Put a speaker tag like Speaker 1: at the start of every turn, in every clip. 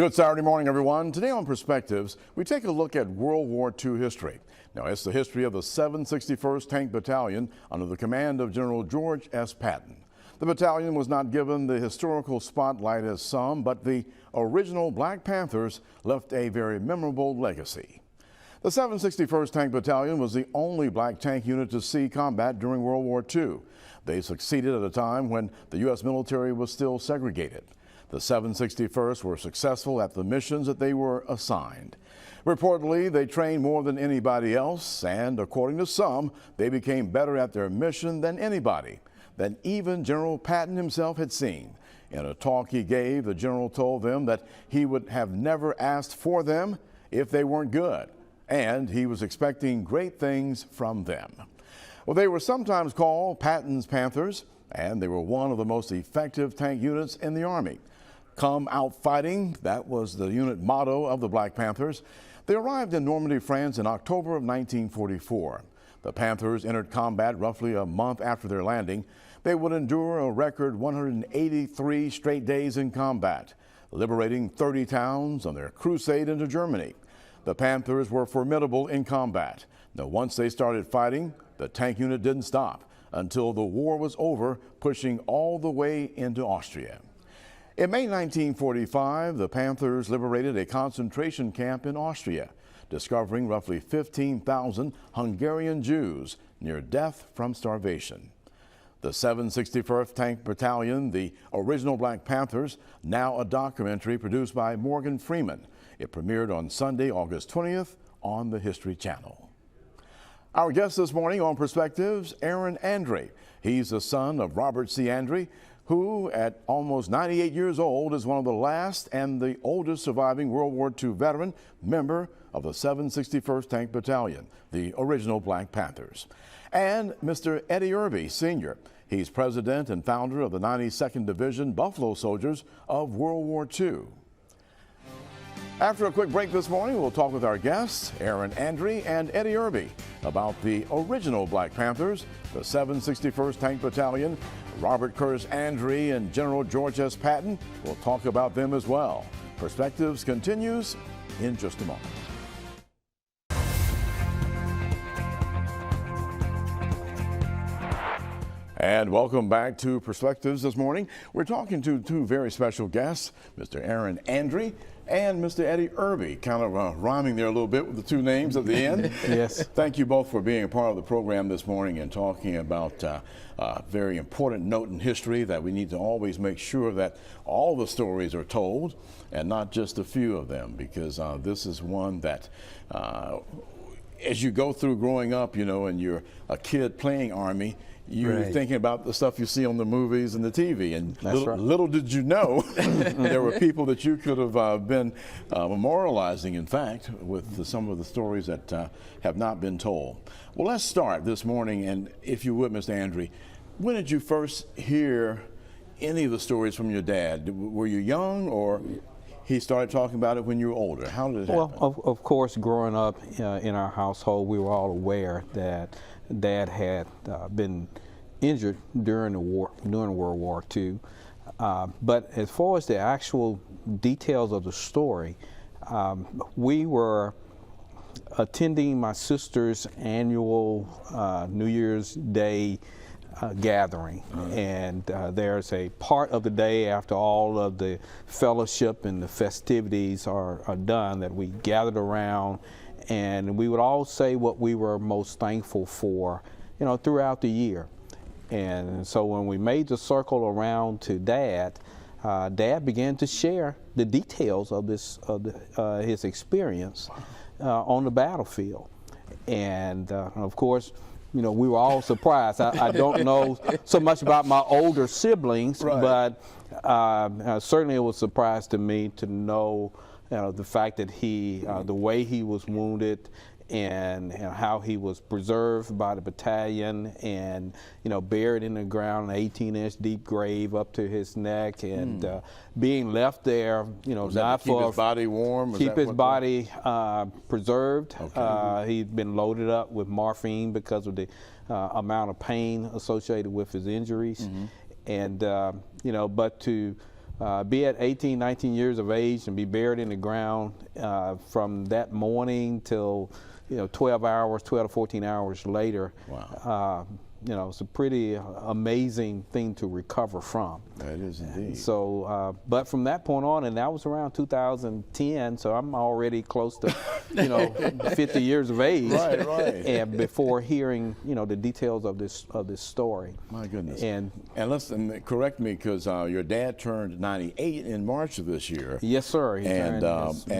Speaker 1: Good Saturday morning, everyone. Today on Perspectives, we take a look at World War II history. Now, it's the history of the 761st Tank Battalion under the command of General George S. Patton. The battalion was not given the historical spotlight as some, but the original Black Panthers left a very memorable legacy. The 761st Tank Battalion was the only black tank unit to see combat during World War II. They succeeded at a time when the U.S. military was still segregated. The 761st were successful at the missions that they were assigned. Reportedly, they trained more than anybody else, and according to some, they became better at their mission than anybody, than even General Patton himself had seen. In a talk he gave, the general told them that he would have never asked for them if they weren't good, and he was expecting great things from them. Well, they were sometimes called Patton's Panthers, and they were one of the most effective tank units in the Army. Come out fighting, that was the unit motto of the Black Panthers. They arrived in Normandy, France in October of 1944. The Panthers entered combat roughly a month after their landing. They would endure a record 183 straight days in combat, liberating 30 towns on their crusade into Germany. The Panthers were formidable in combat. Now, once they started fighting, the tank unit didn't stop until the war was over, pushing all the way into Austria. In May 1945, the Panthers liberated a concentration camp in Austria, discovering roughly 15,000 Hungarian Jews near death from starvation. The 761st Tank Battalion, the original Black Panthers, now a documentary produced by Morgan Freeman. It premiered on Sunday, August 20th on the History Channel. Our guest this morning on Perspectives, Aaron Andre. He's the son of Robert C. Andre, who at almost 98 years old is one of the last and the oldest surviving World War II veteran member of the 761st Tank Battalion, the original Black Panthers. And Mr. Eddie Irby, Sr. He's president and founder of the 92nd Division Buffalo Soldiers of World War II. After a quick break this morning, we'll talk with our guests, Aaron Andre and Eddie Irby, about the original Black Panthers, the 761st Tank Battalion. Robert Curtis Andre and General George S. Patton will talk about them as well. Perspectives continues in just a moment. And welcome back to Perspectives this morning. We're talking to two very special guests, Mr. Aaron Andre and Mr. Eddie Irby, kind of rhyming there a little bit with the two names at the end.
Speaker 2: Yes.
Speaker 1: Thank you both for being a part of the program this morning and talking about a very important note in history that we need to always make sure that all the stories are told and not just a few of them, because this is one that as you go through growing up, you know, and you're a kid playing Army, you're thinking about the stuff you see on the movies and the TV, and little did you know there were people that you could have been memorializing, in fact, with some of the stories that have not been told. Well, let's start this morning, and if you would, Mr. Andre, when did you first hear any of the stories from your dad? Were you young, or he started talking about it when you were older? How did it happen?
Speaker 2: Well, of course, growing up in our household, we were all aware that Dad had been injured during World War II. But as far as the actual details of the story, we were attending my sister's annual New Year's Day gathering, and there's a part of the day after all of the fellowship and the festivities are done that we gathered around, and we would all say what we were most thankful for, you know, throughout the year. And so when we made the circle around to Dad, Dad began to share the details of his experience on the battlefield. And of course, you know, we were all surprised. I don't know so much about my older siblings, but certainly it was a surprise to me to know the fact that the way he was wounded and how he was preserved by the battalion and, you know, buried in the ground, an 18-inch deep grave up to his neck, and being left there, you know, not
Speaker 1: keep his body warm?
Speaker 2: Keep his body preserved. Okay. He'd been loaded up with morphine because of the amount of pain associated with his injuries. And, you know, but to be at 18, 19 years of age and be buried in the ground from that morning till 12 to 14 hours later.
Speaker 1: Wow.
Speaker 2: It's a pretty amazing thing to recover from.
Speaker 1: That is indeed.
Speaker 2: So, but from that point on, and that was around 2010, so I'm already close to, 50 years of age.
Speaker 1: Right, right.
Speaker 2: And before hearing, the details of this story.
Speaker 1: My goodness.
Speaker 2: And
Speaker 1: listen, correct me, because your dad turned 98 in March of this year.
Speaker 2: Yes, sir. He
Speaker 1: and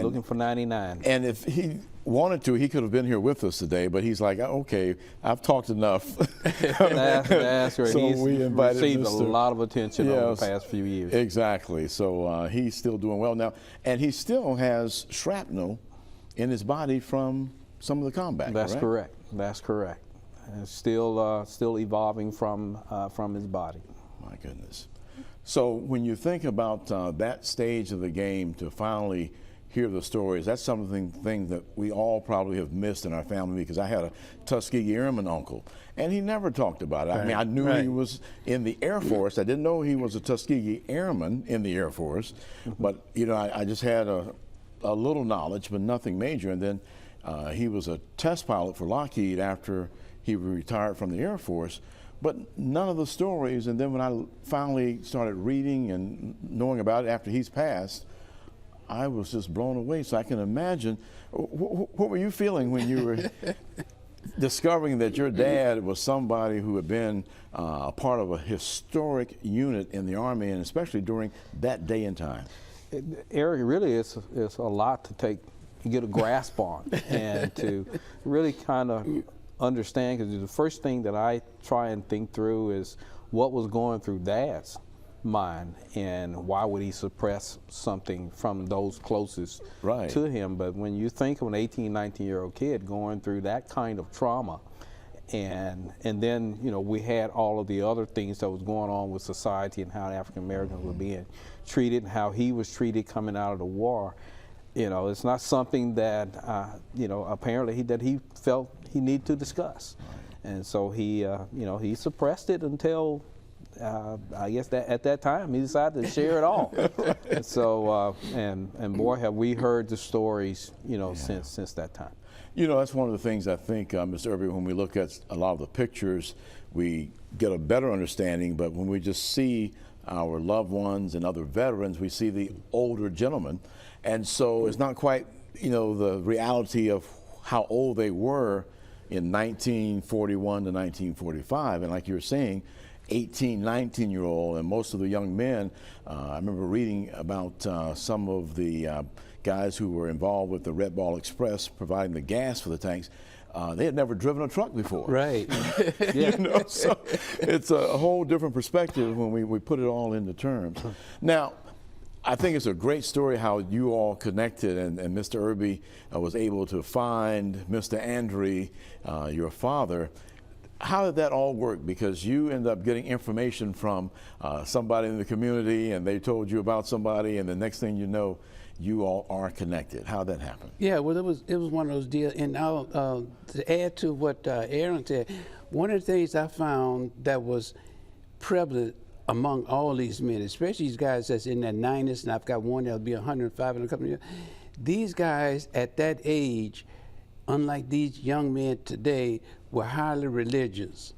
Speaker 2: looking for 99.
Speaker 1: And if he wanted to, he could have been here with us today, but he's like, okay, I've talked enough.
Speaker 2: That's right.
Speaker 1: So
Speaker 2: He's
Speaker 1: we invited
Speaker 2: received
Speaker 1: Mr.
Speaker 2: a lot of attention over the past few years.
Speaker 1: Exactly. So he's still doing well now, and he still has shrapnel in his body from some of the combat.
Speaker 2: That's correct. That's correct. And still evolving from his body.
Speaker 1: My goodness. So when you think about that stage of the game to finally hear the stories, that's something that we all probably have missed in our family, because I had a Tuskegee Airman uncle, and he never talked about it. I mean, I knew he was in the Air Force. I didn't know he was a Tuskegee Airman in the Air Force, but I just had a little knowledge, but nothing major. And then he was a test pilot for Lockheed after he retired from the Air Force, but none of the stories. And then when I finally started reading and knowing about it after he's passed, I was just blown away. So I can imagine, what were you feeling when you were discovering that your dad was somebody who had been a part of a historic unit in the Army, and especially during that day and time?
Speaker 2: Eric, really it's a lot to get a grasp on and to really kind of understand, because the first thing that I try and think through is what was going through Dad's mind, and why would he suppress something from those closest to him. But when you think of an 18, 19-year-old kid going through that kind of trauma, and then we had all of the other things that was going on with society and how African Americans were being treated and how he was treated coming out of the war, it's not something that apparently that he felt he needed to discuss. And so he he suppressed it until I guess that at that time he decided to share it all. So and boy, have we heard the stories since that time.
Speaker 1: That's one of the things I think, Mr. Irby, when we look at a lot of the pictures, we get a better understanding. But when we just see our loved ones and other veterans, we see the older gentlemen, and so it's not quite the reality of how old they were in 1941 to 1945. And like you were saying, 18, 19-year-old, and most of the young men, I remember reading about some of the guys who were involved with the Red Ball Express providing the gas for the tanks. They had never driven a truck before.
Speaker 2: Right.
Speaker 1: So it's a whole different perspective when we put it all into terms. Now, I think it's a great story how you all connected, and Mr. Irby was able to find Mr. Andre, your father. How did that all work? Because you ended up getting information from somebody in the community, and they told you about somebody, and the next thing you know, you all are connected. How did that happen?
Speaker 3: Yeah, well, it was one of those deals. And now to add to what Aaron said, one of the things I found that was prevalent among all these men, especially these guys that's in their 90s, and I've got one that'll be 105 in a couple of years. These guys at that age, unlike these young men today, were highly religious.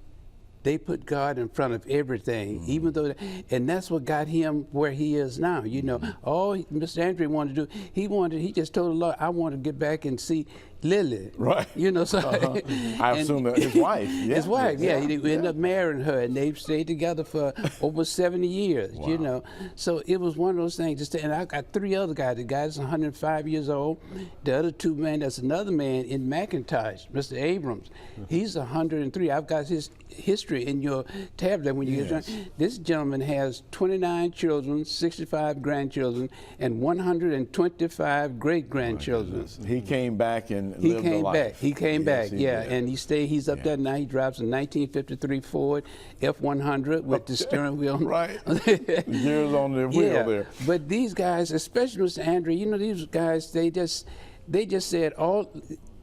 Speaker 3: They put God in front of everything, even though, and that's what got him where he is now. All Mr. Andre wanted to do, he just told the Lord, I want to get back and see Lily.
Speaker 1: Right.
Speaker 3: So
Speaker 1: I assume that his wife. Yeah.
Speaker 3: His wife, yeah. He ended up marrying her, and they stayed together for over 70 years.
Speaker 1: Wow.
Speaker 3: So it was one of those things. And I got three other guys. The guy's 105 years old. The other two men, that's another man in McIntosh, Mr. Abrams. He's 103. I've got his history in your tablet when you get done. This gentleman has 29 children, 65 grandchildren, and 125 great-grandchildren.
Speaker 1: He came back and lived a life.
Speaker 3: He came back,
Speaker 1: yeah.
Speaker 3: And he's up there now. He drives a 1953 Ford F100 with the steering wheel.
Speaker 1: Right. Years on the wheel there.
Speaker 3: But these guys, especially Mr. Andre, these guys, they just said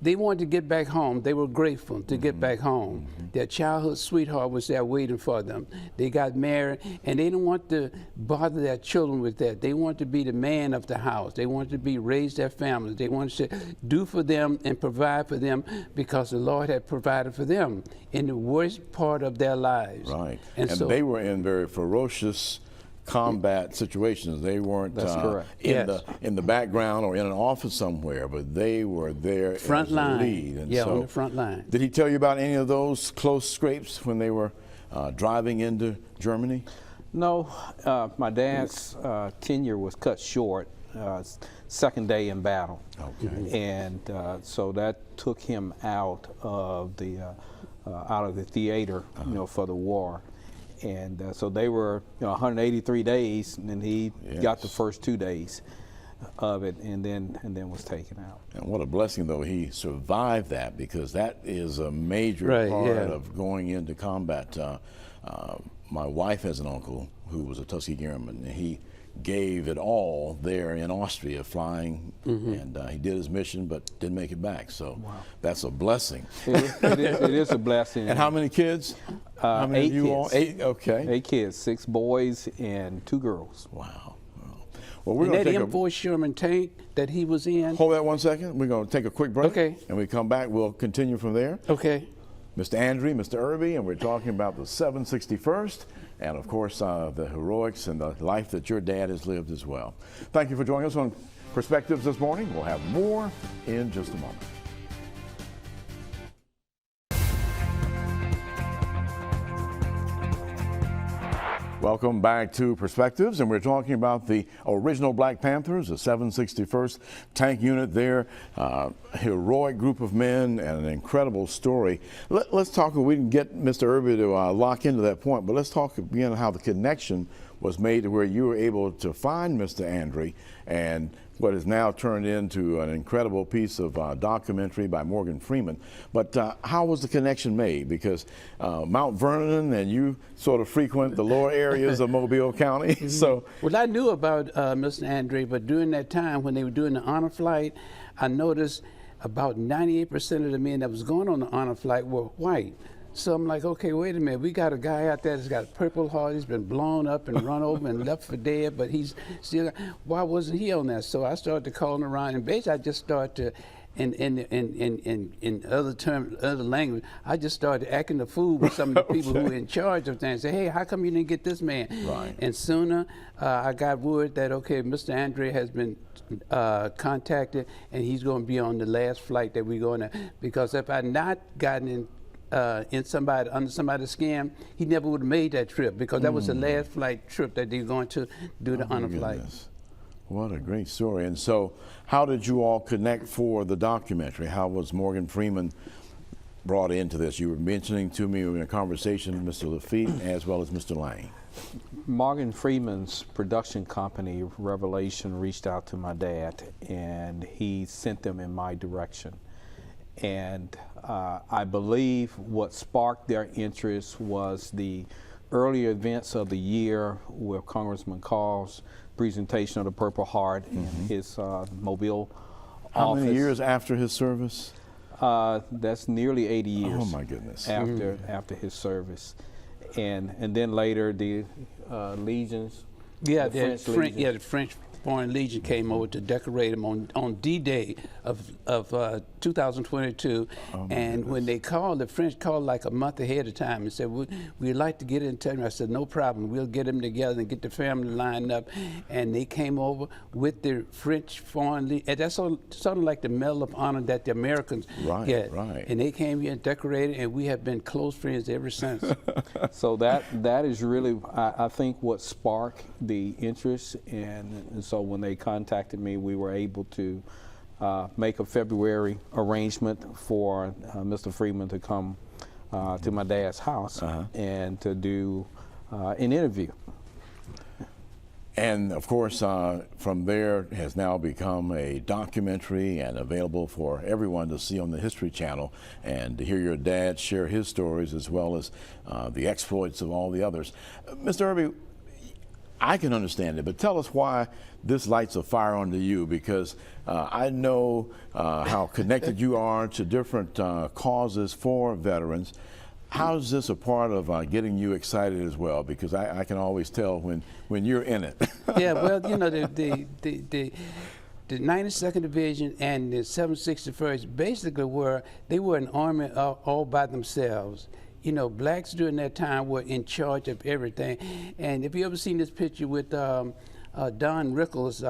Speaker 3: they wanted to get back home. They were grateful to get back home. Their childhood sweetheart was there waiting for them. They got married, and they didn't want to bother their children with that. They wanted to be the man of the house. They wanted to raise their families. They wanted to do for them and provide for them because the Lord had provided for them in the worst part of their lives.
Speaker 1: Right.
Speaker 3: And so
Speaker 1: they were in very ferocious combat situations. They weren't in the background or in an office somewhere, but they were there
Speaker 3: front
Speaker 1: as
Speaker 3: line.
Speaker 1: the lead. And
Speaker 3: yeah,
Speaker 1: so,
Speaker 3: on the front line.
Speaker 1: Did he tell you about any of those close scrapes when they were driving into Germany?
Speaker 2: No, my dad's tenure was cut short, second day in battle.
Speaker 1: Okay.
Speaker 2: And so that took him out of the theater, for the war. And so they were 183 days, and he got the first 2 days of it, and then was taken out.
Speaker 1: And what a blessing, though, he survived that, because that is a major part of going into combat. My wife has an uncle who was a Tuskegee Airman, and he gave it all there in Austria flying, and he did his mission but didn't make it back. So that's a blessing.
Speaker 2: It is a blessing.
Speaker 1: And how many kids? How many
Speaker 2: 8
Speaker 1: of you
Speaker 2: kids.
Speaker 1: all? 8, okay.
Speaker 2: 8 kids, 6 boys and 2 girls.
Speaker 1: Wow. Well, we're
Speaker 3: And
Speaker 1: going to
Speaker 3: that
Speaker 1: take
Speaker 3: M4 Sherman tank that he was in.
Speaker 1: hold that 1 second. We're going to take a quick break.
Speaker 3: Okay.
Speaker 1: And we come back, we'll continue from there.
Speaker 3: Okay.
Speaker 1: Mr. Andre, Mr. Irby, and we're talking about the 761st, and of course the heroics and the life that your dad has lived as well. Thank you for joining us on Perspectives this morning. We'll have more in just a moment. Welcome back to Perspectives, and we're talking about the original Black Panthers, the 761st Tank Unit there, heroic group of men and an incredible story. Let's talk, we can get Mr. Irby to lock into that point, but let's talk again how the connection was made to where you were able to find Mr. Andre and what has now turned into an incredible piece of documentary by Morgan Freeman. But how was the connection made? Because Mount Vernon and you sort of frequent the lower areas of Mobile County. So,
Speaker 3: well, I knew about Mr. Andre, but during that time when they were doing the honor flight, I noticed about 98% of the men that was going on the honor flight were white. So I'm like, okay, wait a minute. We got a guy out there that's got a Purple Heart. He's been blown up and run over and left for dead, but he's still. Why wasn't he on that? So I started to calling around, and basically I just started to, in other language, I just started acting the fool with some of the people who were in charge of things. Say, hey, how come you didn't get this man?
Speaker 1: Right.
Speaker 3: And sooner I got word that okay, Mr. Andre has been contacted, and he's going to be on the last flight that we're going to. Because if I had not gotten in under somebody's skin, he never would have made that trip, because that was the last flight trip that they were going to do the honor flight.
Speaker 1: What a great story. And so how did you all connect for the documentary? How was Morgan Freeman brought into this? You were mentioning to me in a conversation Mr. Lafitte as well as Mr. Lang.
Speaker 2: Morgan Freeman's production company, Revelation, reached out to my dad, and he sent them in my direction. And I believe what sparked their interest was the early events of the year with Congressman Carl's presentation of the Purple Heart in his Mobile
Speaker 1: How
Speaker 2: office.
Speaker 1: many years after his service?
Speaker 2: That's nearly 80 years.
Speaker 1: Oh my goodness.
Speaker 2: After his service. And then later the legions.
Speaker 3: Yeah,
Speaker 2: the
Speaker 3: the French Foreign Legion came over to decorate him on D-Day of 2022, and when they called, the French called like a month ahead of time and said, we'd like to get in touch. I said, no problem, we'll get them together and get the family lined up. And they came over with the French Foreign Legion, and that's sort of like the Medal of Honor that the Americans get. Right. And they came here and decorated, and we have been close friends ever since.
Speaker 2: So that is really, I think, what sparked the interest, and so when they contacted me, we were able to make a February arrangement for Mr. Freeman to come to my dad's house and to do an interview.
Speaker 1: And of course, from there has now become a documentary and available for everyone to see on the History Channel, and to hear your dad share his stories as well as the exploits of all the others. Mr. Irby, I can understand it, but tell us why this lights a fire under you, because I know how connected you are to different causes for veterans. How is this a part of getting you excited as well? Because I can always tell when you're in it.
Speaker 3: Yeah, well, you know, the 92nd Division and the 761st basically were an army all by themselves. You know, blacks during that time were in charge of everything. And if you ever seen this picture with Don Rickles,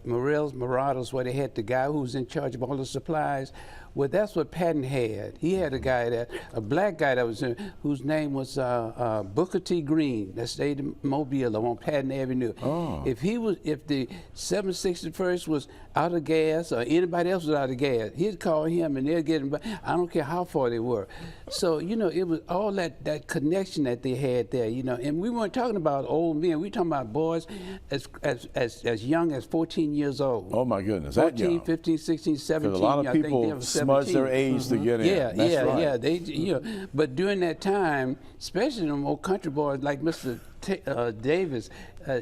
Speaker 3: Morrell's Marauders, where they had the guy who was in charge of all the supplies, well, that's what Patton had. He had a black guy that was in, whose name was Booker T. Green, that stayed in Mobile on Patton Avenue. Oh. If the 761st was out of gas or anybody else was out of gas, he'd call him and they'd get him back. I don't care how far they were. So, you know, it was all that connection that they had there, you know. And we weren't talking about old men. We were talking about boys as young as 14 years old.
Speaker 1: Oh, my goodness.
Speaker 3: 14, 15, 16, 17.
Speaker 1: A lot of people smudge their age to get in.
Speaker 3: Yeah,
Speaker 1: That's right.
Speaker 3: yeah. They, you know, but during that time, especially them old country boys like Mr. Davis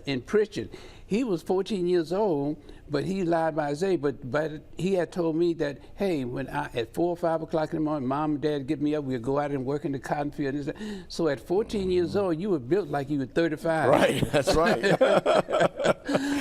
Speaker 3: in Pritchard, he was 14 years old, but he lied by his age. But he had told me that, hey, at 4 or 5 o'clock in the morning, Mom and Dad would get me up, we'd go out and work in the cotton field. So at 14 years old, you were built like you were 35.
Speaker 1: Right, that's right.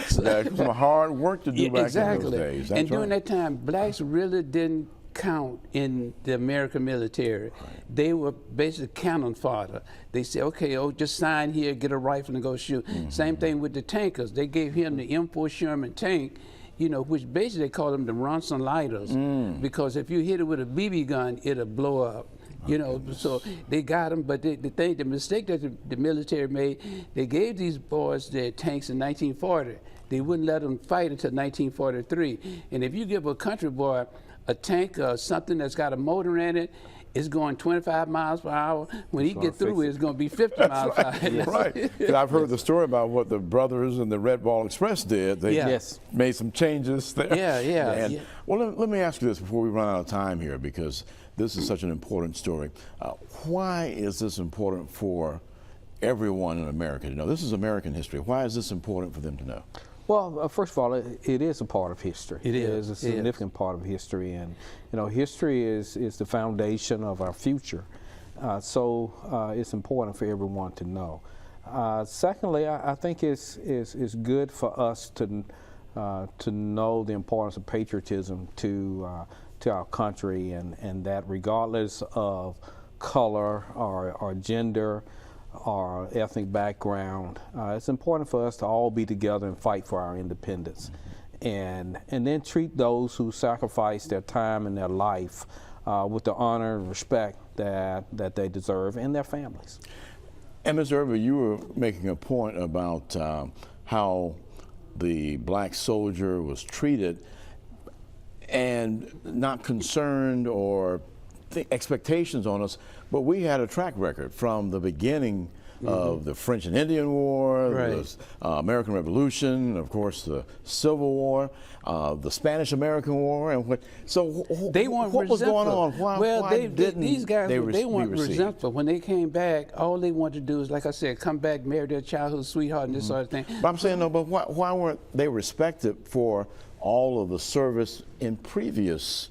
Speaker 1: Some hard work to do back in those days. That's
Speaker 3: and during
Speaker 1: right.
Speaker 3: that time, blacks really didn't count in the American military. Right. They were basically cannon fodder. They said, okay, just sign here, get a rifle and go shoot. Same thing with the tankers. They gave him the M4 Sherman tank, you know, which basically they call them the Ronson lighters, because if you hit it with a BB gun, it'll blow up. You know, so they got them, but the mistake that the military made, they gave these boys their tanks in 1940. They wouldn't let them fight until 1943. And if you give a country boy a tank or something that's got a motor in it, it's going 25 miles per hour. When he gets through it's going to be 50 miles per hour.
Speaker 1: Right. And I've heard the story about what the brothers in the Red Ball Express did. They made some changes there.
Speaker 3: Yeah.
Speaker 1: Well, let me ask you this before we run out of time here, because this is such an important story. Why is this important for everyone in America to know? This is American history. Why is this important for them to know?
Speaker 2: Well, first of all, it is a part of history. It is a significant part of history, and you know, history is the foundation of our future. So it's important for everyone to know. Secondly, I think it's good for us to know the importance of patriotism to our country, and that regardless of color or gender or ethnic background, it's important for us to all be together and fight for our independence, and then treat those who sacrifice their time and their life with the honor and respect that they deserve, and their families.
Speaker 1: And Mr. Irvin, you were making a point about how the black soldier was treated and not concerned or expectations on us, but we had a track record from the beginning of the French and Indian War, the American Revolution, of course the Civil War, the Spanish-American War, and what was going on? Why didn't
Speaker 3: these guys
Speaker 1: they
Speaker 3: weren't
Speaker 1: receive?
Speaker 3: resentful. When they came back, all they wanted to do is, like I said, come back, marry their childhood sweetheart, and this sort of thing.
Speaker 1: But I'm saying, no, but why weren't they respected for all of the service in previous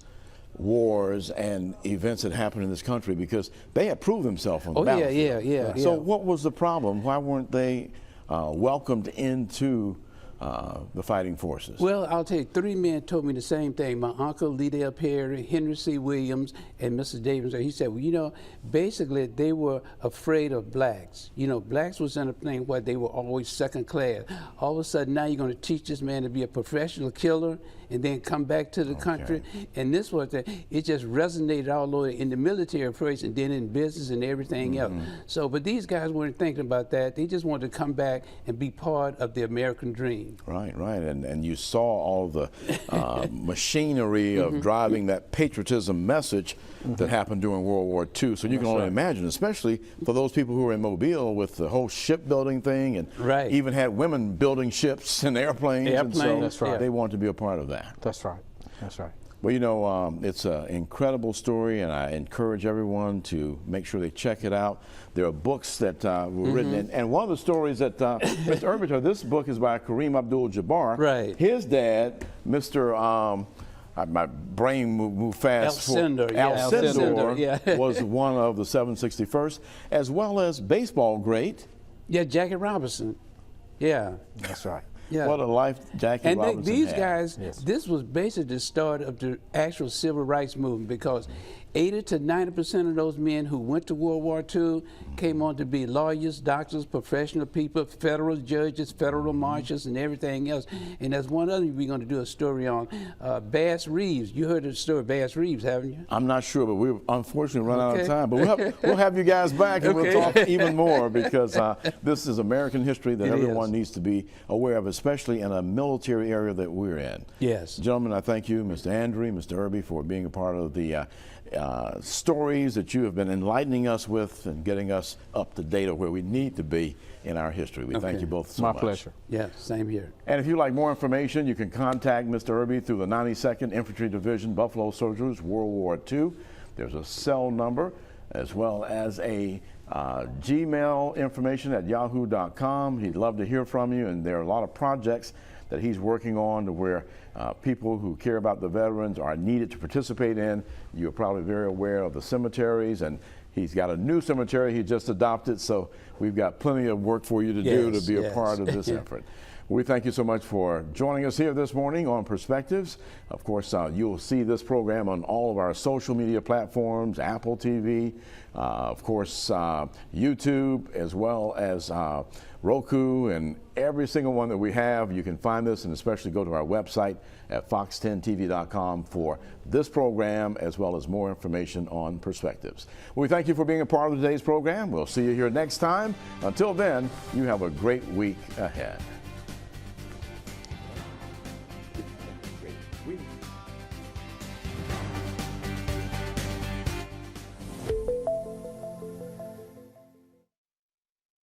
Speaker 1: wars and events that happened in this country? Because they had proved themselves on the battlefield.
Speaker 3: Yeah.
Speaker 1: So what was the problem? Why weren't they welcomed into the fighting forces?
Speaker 3: Well, I'll tell you, 3 men told me the same thing. My uncle, Liddell Perry, Henry C. Williams, and Mr. Davis. He said, well, you know, basically they were afraid of blacks. You know, blacks was in a thing where they were always second class. All of a sudden now you're going to teach this man to be a professional killer and then come back to the country. And this was it just resonated all over in the military first and then in business and everything else. So, but these guys weren't thinking about that. They just wanted to come back and be part of the American dream.
Speaker 1: Right. And you saw all the machinery of driving that patriotism message that happened during World War II. So you can only imagine, especially for those people who were in Mobile with the whole shipbuilding thing, and even had women building ships and airplanes. And so they wanted to be a part of that.
Speaker 2: That's right.
Speaker 1: Well, you know, it's an incredible story, and I encourage everyone to make sure they check it out. There are books that were written, and one of the stories that Mr. Irby told, this book is by Kareem Abdul-Jabbar.
Speaker 3: Right.
Speaker 1: His dad, Mr. My brain moved fast.
Speaker 3: Alcindor
Speaker 1: was one of the 761st, as well as baseball great.
Speaker 3: Yeah, Jackie Robinson. Yeah.
Speaker 2: That's right.
Speaker 3: Yeah.
Speaker 1: What a life Jackie Robinson
Speaker 3: these
Speaker 1: had.
Speaker 3: guys,
Speaker 2: Yes.
Speaker 3: this was basically the start of the actual civil rights movement, because 80 to 90% of those men who went to World War II came on to be lawyers, doctors, professional people, federal judges, federal marshals, and everything else. And that's one other we're going to do a story on. Bass Reeves. You heard the story of Bass Reeves, haven't you?
Speaker 1: I'm not sure, but we've unfortunately run out of time. But we'll have you guys back, and we'll talk even more, because this is American history that everyone needs to be aware of, especially in a military area that we're in.
Speaker 3: Yes.
Speaker 1: Gentlemen, I thank you, Mr. Andre, Mr. Irby, for being a part of the stories that you have been enlightening us with and getting us up to date of where we need to be in our history. We thank you both so much.
Speaker 2: My pleasure.
Speaker 3: Yeah, same here.
Speaker 1: And if you'd like more information, you can contact Mr. Irby through the 92nd Infantry Division, Buffalo Soldiers, World War II. There's a cell number, as well as a Gmail information at yahoo.com. He'd love to hear from you, and there are a lot of projects that he's working on to where people who care about the veterans are needed to participate in. You're probably very aware of the cemeteries, and he's got a new cemetery he just adopted, so we've got plenty of work for you to do to be a part of this effort. We thank you so much for joining us here this morning on Perspectives. Of course, you'll see this program on all of our social media platforms, Apple TV, of course, YouTube, as well as Roku, and every single one that we have. You can find this, and especially go to our website at fox10tv.com for this program, as well as more information on Perspectives. We thank you for being a part of today's program. We'll see you here next time. Until then, you have a great week ahead.